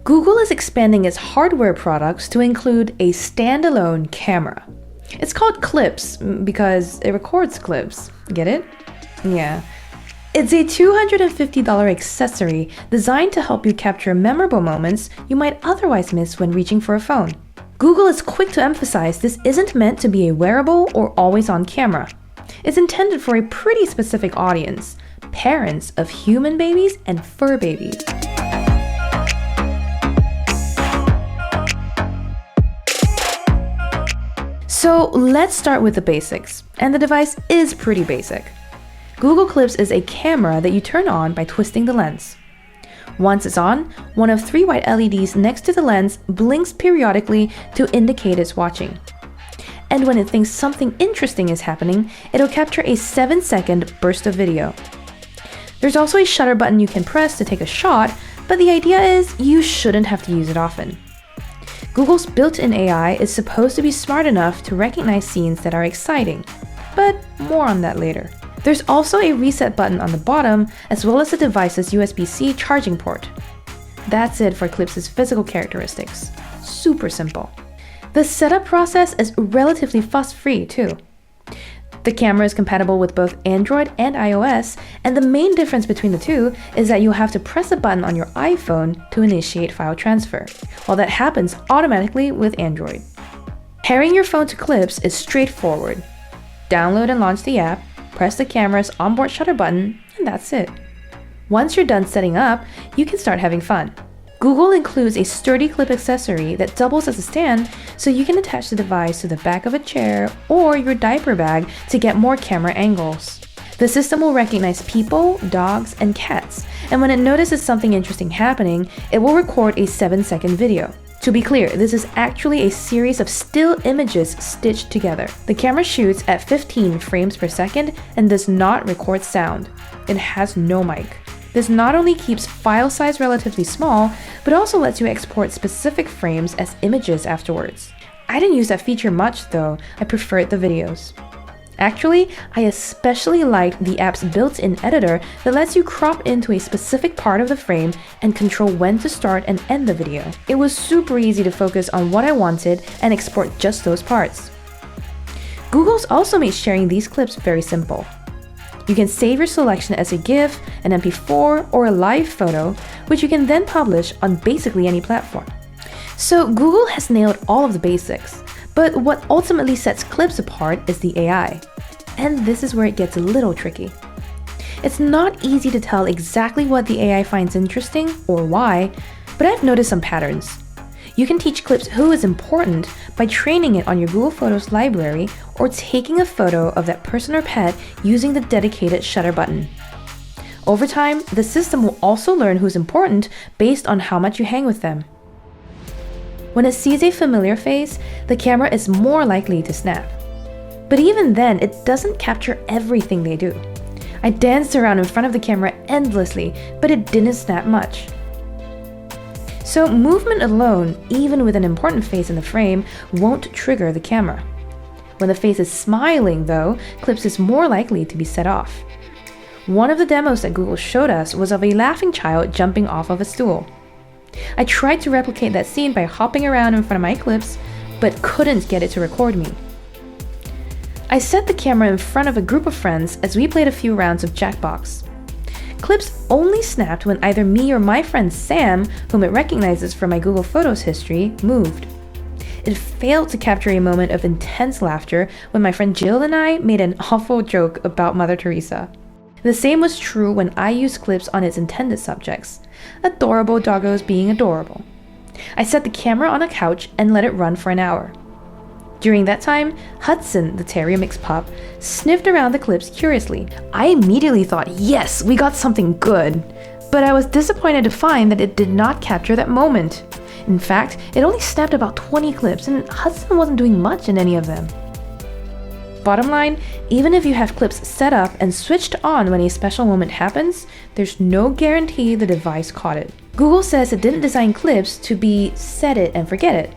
Google is expanding its hardware products to include a standalone camera. It's called Clips because it records clips. Get it? Yeah. It's a $250 accessory designed to help you capture memorable moments you might otherwise miss when reaching for a phone. Google is quick to emphasize this isn't meant to be a wearable or always-on camera. It's intended for a pretty specific audience, parents of human babies and fur babies. So let's start with the basics, and the device is pretty basic. Google Clips is a camera that you turn on by twisting the lens. Once it's on, one of 3 white LEDs next to the lens blinks periodically to indicate it's watching. And when it thinks something interesting is happening, it'll capture a 7-second burst of video. There's also a shutter button you can press to take a shot, but the idea is you shouldn't have to use it often. Google's built-in AI is supposed to be smart enough to recognize scenes that are exciting, but more on that later. There's also a reset button on the bottom, as well as the device's USB-C charging port. That's it for Clips' physical characteristics. Super simple. The setup process is relatively fuss-free too. The camera is compatible with both Android and iOS, and the main difference between the two is that you'll have to press a button on your iPhone to initiate file transfer, while that happens automatically with Android. Pairing your phone to Clips is straightforward. Download and launch the app, press the camera's onboard shutter button, and that's it. Once you're done setting up, you can start having fun. Google includes a sturdy clip accessory that doubles as a stand, so you can attach the device to the back of a chair or your diaper bag to get more camera angles. The system will recognize people, dogs, and cats, and when it notices something interesting happening, it will record a 7-second video. To be clear, this is actually a series of still images stitched together. The camera shoots at 15 frames per second and does not record sound. It has no mic. This not only keeps file size relatively small, but also lets you export specific frames as images afterwards. I didn't use that feature much though, I preferred the videos. Actually, I especially liked the app's built-in editor that lets you crop into a specific part of the frame and control when to start and end the video. It was super easy to focus on what I wanted and export just those parts. Google's also made sharing these clips very simple. You can save your selection as a GIF, an MP4, or a live photo, which you can then publish on basically any platform. So Google has nailed all of the basics, but what ultimately sets Clips apart is the AI. And this is where it gets a little tricky. It's not easy to tell exactly what the AI finds interesting or why, but I've noticed some patterns. You can teach Clips who is important by training it on your Google Photos library or taking a photo of that person or pet using the dedicated shutter button. Over time, the system will also learn who's important based on how much you hang with them. When it sees a familiar face, the camera is more likely to snap. But even then, it doesn't capture everything they do. I danced around in front of the camera endlessly, but it didn't snap much. So movement alone, even with an important face in the frame, won't trigger the camera. When the face is smiling though, Clips is more likely to be set off. One of the demos that Google showed us was of a laughing child jumping off of a stool. I tried to replicate that scene by hopping around in front of my Clips, but couldn't get it to record me. I set the camera in front of a group of friends as we played a few rounds of Jackbox. Clips only snapped when either me or my friend Sam, whom it recognizes from my Google Photos history, moved. It failed to capture a moment of intense laughter when my friend Jill and I made an awful joke about Mother Teresa. The same was true when I used Clips on its intended subjects, adorable doggos being adorable. I set the camera on a couch and let it run for an hour. During that time, Hudson, the terrier mix pup, sniffed around the Clips curiously. I immediately thought, yes, we got something good. But I was disappointed to find that it did not capture that moment. In fact, it only snapped about 20 Clips, and Hudson wasn't doing much in any of them. Bottom line, even if you have Clips set up and switched on when a special moment happens, there's no guarantee the device caught it. Google says it didn't design Clips to be set it and forget it.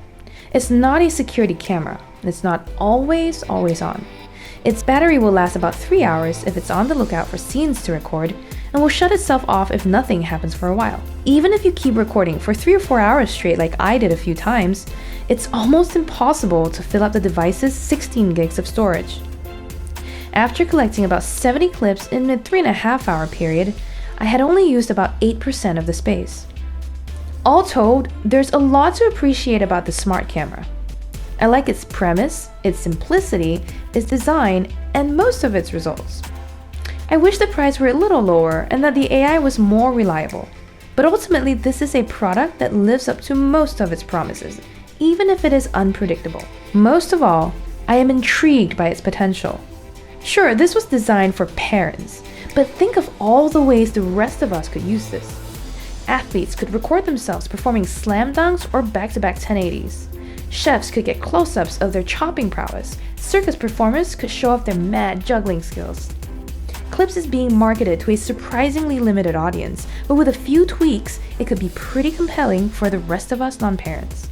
It's not a security camera. It's not always on. Its battery will last about 3 hours if it's on the lookout for scenes to record, and will shut itself off if nothing happens for a while. Even if you keep recording for 3 or 4 hours straight like I did a few times, it's almost impossible to fill up the device's 16 gigs of storage. After collecting about 70 clips in a 3.5-hour period, I had only used about 8% of the space. All told, there's a lot to appreciate about the smart camera. I like its premise, its simplicity, its design, and most of its results. I wish the price were a little lower and that the AI was more reliable. But ultimately, this is a product that lives up to most of its promises, even if it is unpredictable. Most of all, I am intrigued by its potential. Sure, this was designed for parents, but think of all the ways the rest of us could use this. Athletes could record themselves performing slam dunks or back-to-back 1080s. Chefs could get close-ups of their chopping prowess. Circus performers could show off their mad juggling skills. Clips is being marketed to a surprisingly limited audience, but with a few tweaks, it could be pretty compelling for the rest of us non-parents.